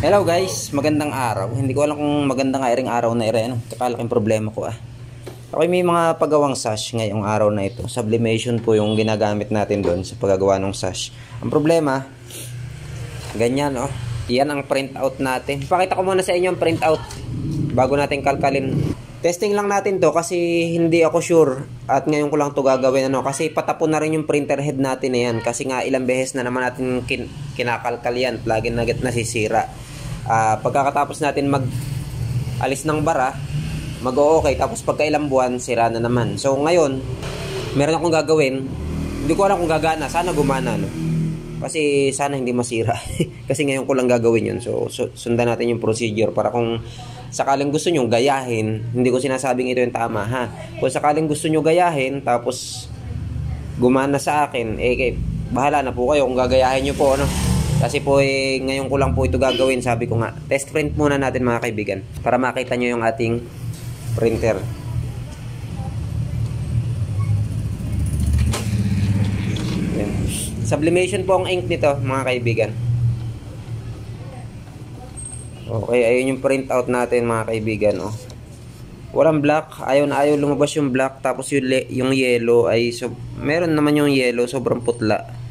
Hello guys, magandang araw. Hindi ko alam kung magandang iring araw na ire, ano. Kakalaking problema ko Ako may mga pagawang sash ngayong araw na ito. Sublimation po yung ginagamit natin doon sa paggagawa ng sash. Ang problema, ganyan Yan ang printout natin. Pakita ko muna sa inyo ang printout bago natin kalkalin. Testing lang natin to kasi hindi ako sure at ngayon ko lang to gagawin kasi patapon na rin yung printer head natin na yan kasi nga ilang beses na naman natin kinakalkal yan, lagi na nasisira. Pagkakatapos natin mag alis ng bara, mag-o-okay, tapos pagka ilang buwan sira na naman. So ngayon meron akong gagawin, hindi ko alam kung gagana, sana gumana kasi sana hindi masira kasi ngayon ko lang gagawin yun. So sundan natin yung procedure para kung sakaling gusto nyo gayahin, hindi ko sinasabing ito yung tama kung sakaling gusto nyo gayahin tapos gumana sa akin, bahala na po kayo kung gagayahin nyo po kasi po ngayon ko lang po ito gagawin. Sabi ko nga, test print muna natin mga kaibigan para makita nyo yung ating printer. Yan. Sublimation po ang ink nito mga kaibigan. Okay, ayun yung printout natin mga kaibigan. Walang black, ayaw na ayaw lumabas yung black. Tapos yung yellow ay meron naman yung yellow, sobrang putla.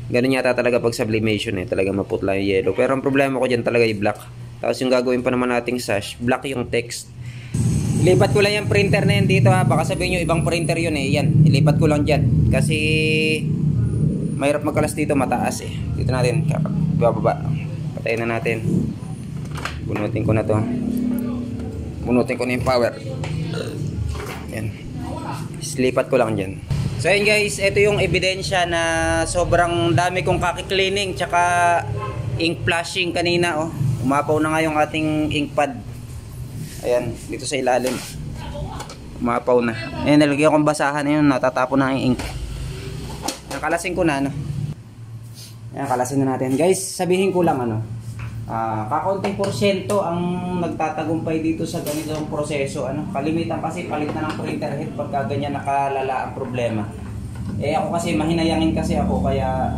Ganun yata talaga pag sublimation talaga maputla yung yellow. Pero ang problema ko dyan talaga yung black. Tapos yung gagawin pa naman nating sash, black yung text. Ilipat ko lang yung printer na yan dito baka sabihin nyo ibang printer yun yan, ilipat ko lang dyan kasi mahirap magkalas dito, mataas dito natin, bababa. Patayin na natin. Bunutin ko na to. Bunutin ko na yung power. Yan. Slipat ko lang dyan. So yun guys, ito yung ebidensya na sobrang dami kong kaki-cleaning tsaka ink flushing kanina Umapaw na nga yung ating ink pad. Ayan, dito sa ilalim. Umapaw na. Ayan, nalagyan kong basahan yun, natatapon na yung ink. Nakalasin ko na Ayan, kalasin na natin. Guys, sabihin ko lang kakaunting porsyento ang nagtatagumpay dito sa ganitong proseso. Kalimitan kasi palit na ng printer head pagka ganyan nakalala ang problema. Ako kasi mahinayangin kasi ako, kaya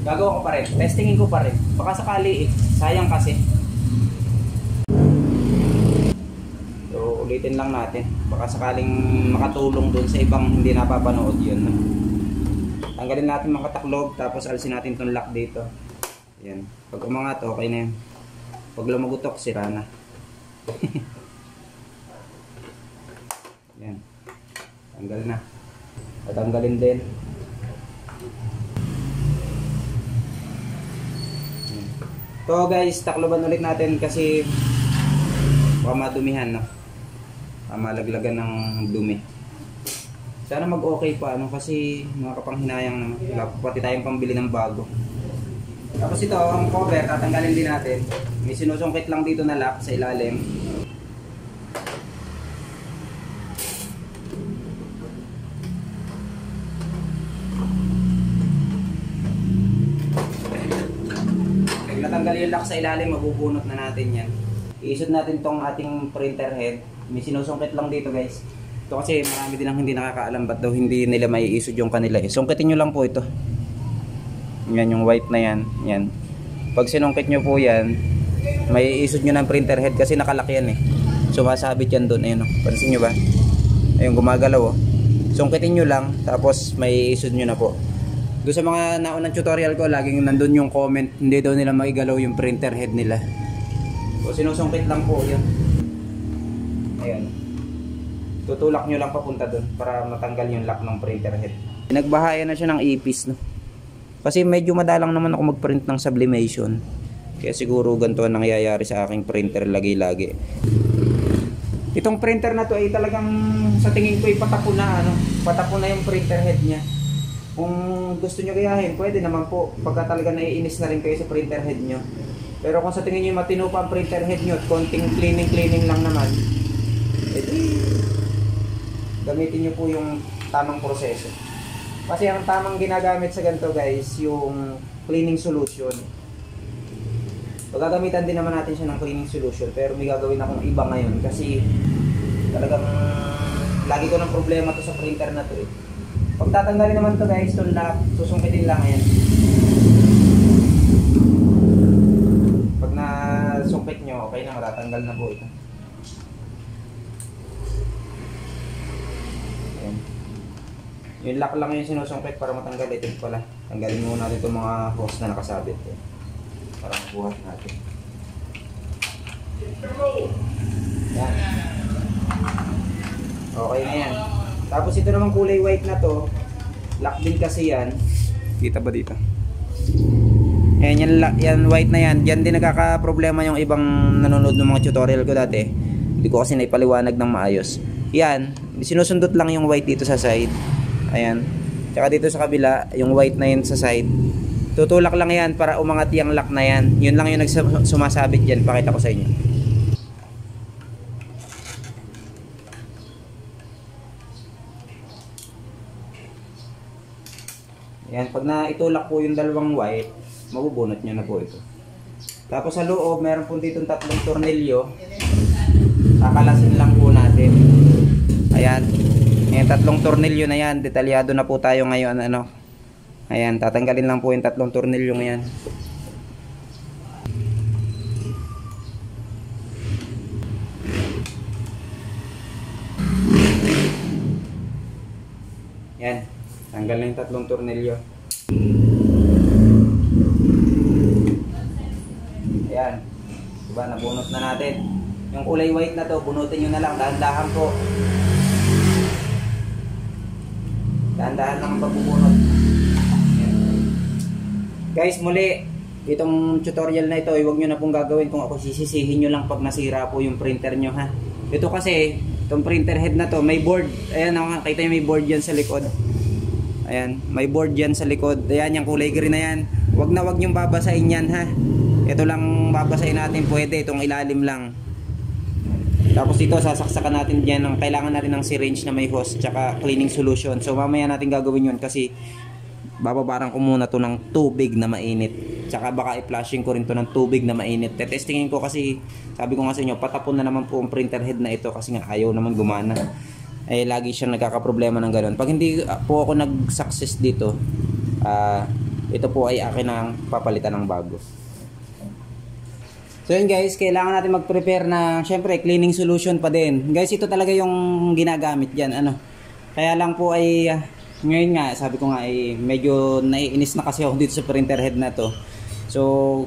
gagawa ko pa rin, testingin ko pa rin. Baka sakali sayang kasi. So ulitin lang natin, baka sakaling makatulong dun sa ibang hindi napapanood yun. Tanggalin natin mga kataklog, tapos alisin natin itong lock dito. Yan. Pag umangat, okay na yan. Pag lumagutok, sira na. Yan. Tanggal na. Tatanggalin din. Yan. So guys, takloban ulit natin kasi baka madumihan malaglagan ng dumi. Sana mag-okay pa kasi makakapanghinayang naman. Wala pati tayong pambili ng bago. Tapos ito, ang cover, tatanggalin din natin. May sinusungkit lang dito na lock sa ilalim. Pag natanggal yung lock sa ilalim, mabubunot na natin yan. Iisod natin tong ating printer head. May sinusungkit lang dito guys. Ito kasi marami din ang hindi nakakaalam ba't daw hindi nila maiisod yung kanila. Sungkitin nyo lang po ito. Yan yung white na yan. Pag sinungkit nyo po yan, may isod nyo ng printer head kasi nakalaki yan sumasabit yan doon. Ayun pansin nyo ba? Ayun, gumagalaw Sungkitin nyo lang, tapos may isod nyo na po. Doon sa mga naunang tutorial ko, laging nandun yung comment, hindi daw nila maigalaw yung printer head nila. So sinusungkit lang po yun. Ayun. Tutulak nyo lang papunta doon para matanggal yung lock ng printer head. Nagbahayan na siya ng ipis kasi medyo madalang naman ako mag-print ng sublimation. Kaya siguro ganito ang nangyayari sa aking printer lagi-lagi. Itong printer na to ay talagang sa tingin ko ay patapon na yung printer head niya. Kung gusto nyo gayahin, pwede naman po pagka talaga naiinis na rin kayo sa printer head nyo. Pero kung sa tingin nyo matino pa ang printer head nyo at konting cleaning lang naman, gamitin nyo po yung tamang proseso. Kasi ang tamang ginagamit sa ganito guys, yung cleaning solution. Gagamitan din naman natin siya ng cleaning solution, pero may gagawin akong iba ngayon kasi talagang lagi ko ng problema to sa printer na to Pag tatanggalin naman to guys, itong lock, susungkitin lang yan. Pag Tanggal na po ito. Ayan. Yung lock lang yung sinusungkit para matanggal. Ito pala. Tanggalin muna natin itong mga hose na nakasabit. Para mabuhat natin. Yan. Okay na yan. Tapos ito naman kulay white na to. Lock din kasi yan. Kita ba dito? Ayan, yan white na yan. Yan din nagkaka-problema yung ibang nanonood ng mga tutorial ko dati. Hindi ko kasi naipaliwanag ng maayos. Yan, sinusundot lang yung white dito sa side. Ayan. Tsaka dito sa kabila, yung white na yun sa side. Tutulak lang yan para umangat yung lock na yan. Yun lang yung sumasabit dyan. Pakita ko sa inyo. Ayan, pag naitulak po yung dalawang white, mabubunot nyo na po ito. Tapos sa loob, meron po dito 3 tornilyo. Kakalasin lang po natin. Ayan. Yung 3 tornilyo na yan. Detalyado na po tayo ngayon. Ano. Ayan, tatanggalin lang po yung 3 tornilyo ngayon. Yan. Tanggal na yung 3 tornilyo. Ayan. Diba, nabunot na natin. Yung kulay white na to, bunutin nyo na lang. Dahan-dahan po. Dahan-dahan lang ang pagbubunot. Guys, muli, itong tutorial na ito, huwag nyo na pong gagawin kung ako sisisihin nyo lang pag nasira po yung printer nyo, ha. Ito kasi, itong printer head na to, may board. Ayan, nakakita nyo may board yan sa likod. Ayan, may board yan sa likod. Ayan, yung kulay green na yan. Huwag na huwag nyong babasahin yan, ha. Ito lang babasahin natin, pwede. Itong ilalim lang. Tapos dito, sasaksakan natin dyan. Kailangan natin ng syringe na may hose, tsaka cleaning solution. So, mamaya natin gagawin yun kasi bababarang ko muna to ng tubig na mainit. Tsaka baka i-flushing ko rin to ng tubig na mainit. Tetestingin ko kasi, sabi ko nga sa inyo, patapon na naman po ang printer head na ito kasi nga ayaw naman gumana. Eh, lagi siyang nagkakaproblema ng gano'n. Pag hindi po ako nag-success dito, ito po ay akin ang papalitan ng bago. So yun guys, kailangan natin mag-prepare na, syempre, cleaning solution pa din. Guys, ito talaga yung ginagamit dyan. Ano? Kaya lang po ay, ngayon nga, sabi ko nga ay medyo naiinis na kasi ako dito sa printer head na to. So,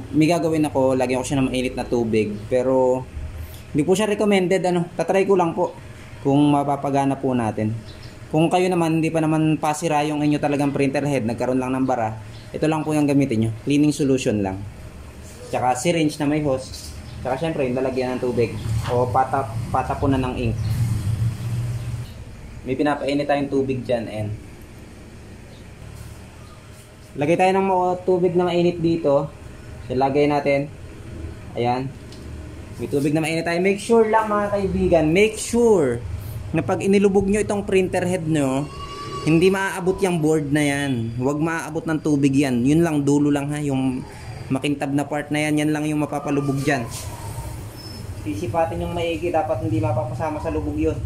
may gagawin ako, lagyan ko siya ng mainit na tubig. Pero, hindi po siya recommended. Ano? Tatry ko lang po kung mapapagana po natin. Kung kayo naman, hindi pa naman pasira yung inyo talagang printer head, nagkaroon lang ng bara, ito lang po yung gamitin nyo. Cleaning solution lang. Tsaka syringe na may hose. Tsaka syempre, yung lalagyan ng tubig. O patapunan ng ink. May pinapainit tayong tubig dyan. And lagay tayo ng tubig na mainit dito. Ilagay natin. Ayan. May tubig na mainit tayo. Make sure lang mga kaibigan. Make sure na pag inilubog nyo itong printer head nyo, hindi maaabot yung board na yan. Huwag maaabot ng tubig yan. Yun lang, dulo lang ha. Yung makintab na part na yan, yan lang yung mapapalubog dyan. Sisipatin yung maigi. Dapat hindi mapapasama sa lubog yun.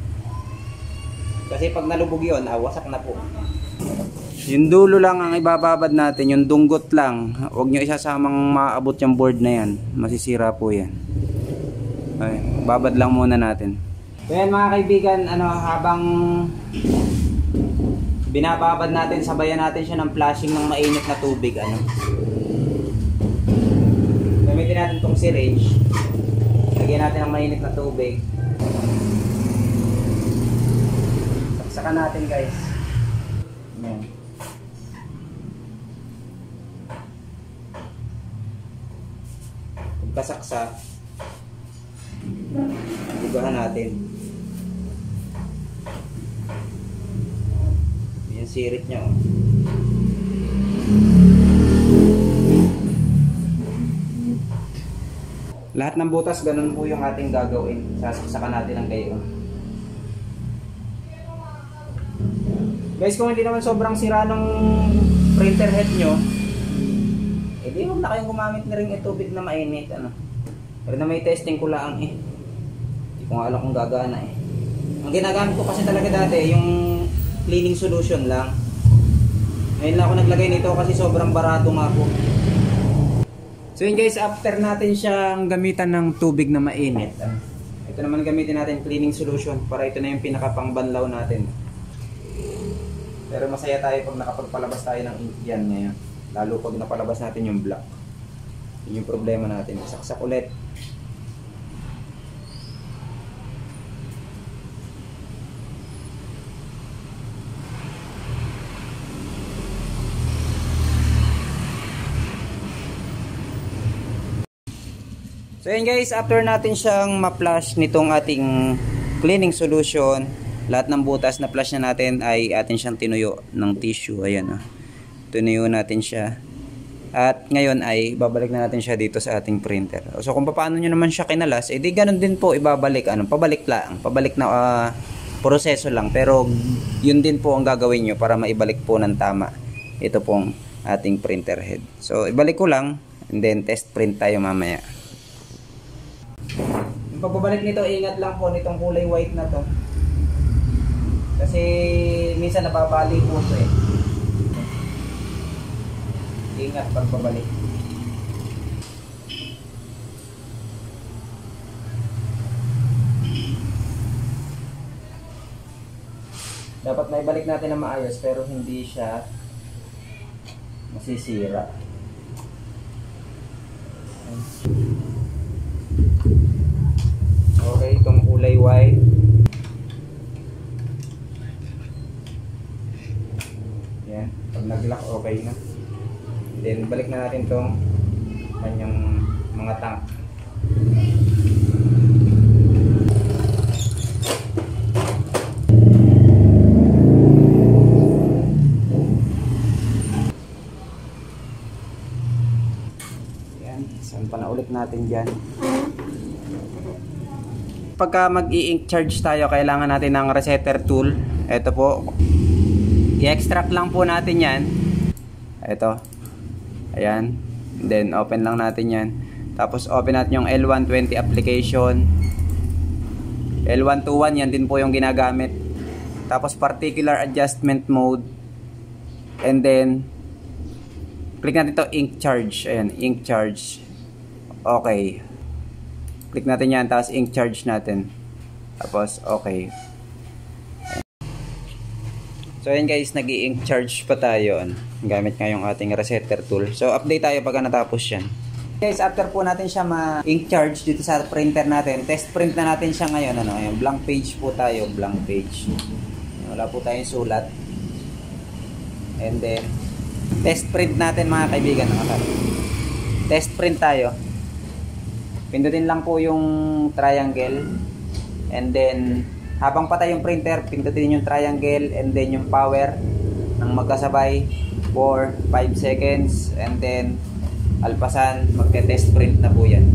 Kasi pag nalubog yun, wasak na po. Yung dulo lang ang ibababad natin, yung dunggot lang. Huwag nyo isasamang maaabot yung board na yan. Masisira po yan. Okay, babad lang muna natin. So yan mga kaibigan, habang binababad natin, sabayan natin siya ng flushing ng mainit na tubig. Gamitin natin itong syringe. Lagyan natin ng mainit na tubig. Saksakan natin guys. Ayan. Pagkasaksa, bugahan natin. Yung sirit niya. Lahat ng butas, ganun po yung ating gagawin. Sasaksakan natin ng gayon. Guys, kung hindi naman sobrang sira ng printer head nyo, di huwag na kayong gumamit na rin tubig na mainit. Pero na may testing ko lang hindi ko nga alam kung gagana Ang ginagamit ko kasi talaga dati, yung cleaning solution lang. Ngayon lang ako naglagay nito kasi sobrang barato nga po. So yun guys, after natin siyang gamitan ng tubig na mainit, ito naman gamitin natin cleaning solution para ito na yung pinakapangbanlaw natin. Pero masaya tayo pag nakapagpalabas tayo ng ink yan ngayon. Lalo pag napalabas natin yung black. Yun yung problema natin. Saksak ulit. So yun guys, after natin siyang ma-flush nitong ating cleaning solution, lahat ng butas na flush na natin ay atin siyang tinuyo ng tissue. Ayan, tinuyo natin siya. At ngayon ay babalik na natin siya dito sa ating printer. So kung paano nyo naman siya kinalas, edi ganun din po ibabalik. Pabalik lang. Pabalik na proseso lang. Pero yun din po ang gagawin nyo para maibalik po ng tama ito pong ating printer head. So ibalik ko lang and then test print tayo mamaya. Yung pagbabalik nito, ingat lang po nitong kulay white na to. Kasi minsan nababali po ito eh. Ingat pagbabalik. Dapat maibalik natin na maayos pero hindi siya masisira. Okay, itong kulay white. Yan, pag nag-lock okay na. Then balik na natin itong kanyang mga tank. Yan, saan pa na ulit natin dyan. Pagka mag-i-ink charge tayo, kailangan natin ng resetter tool. Ito po, i-extract lang po natin yan. Ito, ayan, then open lang natin yan. Tapos open natin yung L120 application. L121, yan din po yung ginagamit. Tapos particular adjustment mode. And then click natin to ink charge. Ayan, ink charge. Okay, click natin yan, tapos ink charge natin. Tapos okay. So ayan guys, nag-i-ink charge pa tayo. Gamit nga yung ating resetter tool. So update tayo pagka natapos yan. Guys, after po natin siya ma-ink charge dito sa printer natin, test print na natin siya ngayon. Ayan, blank page po tayo, blank page. Wala po tayong sulat. And then test print natin mga kaibigan. Test print tayo. Pindutin lang po yung triangle. And then habang patay yung printer, pindutin yung triangle and then yung power ng magkasabay for 5 seconds and then alpasan, magte-test print na po yan.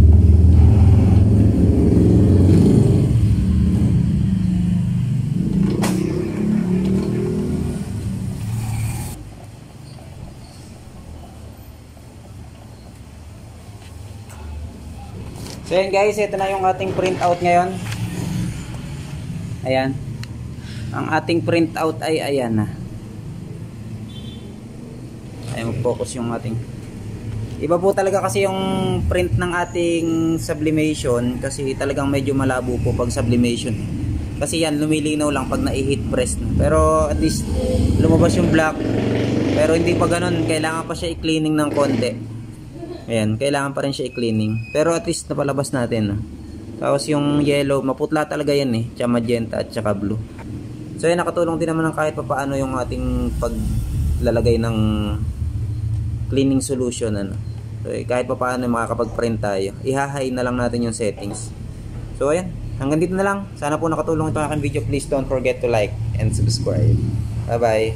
So yan guys, ito na yung ating print out ngayon. Ayan. Ang ating print out ay ayan na. Ay mag-focus yung ating. Iba po talaga kasi yung print ng ating sublimation kasi talagang medyo malabo po pag sublimation. Kasi yan lumilinaw lang pag na-heat press na. Pero at least lumabas yung black. Pero hindi pa ganoon, kailangan pa siya i-cleaning ng konti. Ayan, kailangan pa rin siya i-cleaning. Pero at least napalabas natin. Tapos yung yellow, maputla talaga yan eh. Tsaka magenta at tsaka blue. So yan, nakatulong din naman ng kahit pa paano yung ating paglalagay ng cleaning solution. So kahit pa paano makakapag-print tayo. Ihahay na lang natin yung settings. So ayan, hanggang dito na lang. Sana po nakatulong itong aking video. Please don't forget to like and subscribe. Bye bye.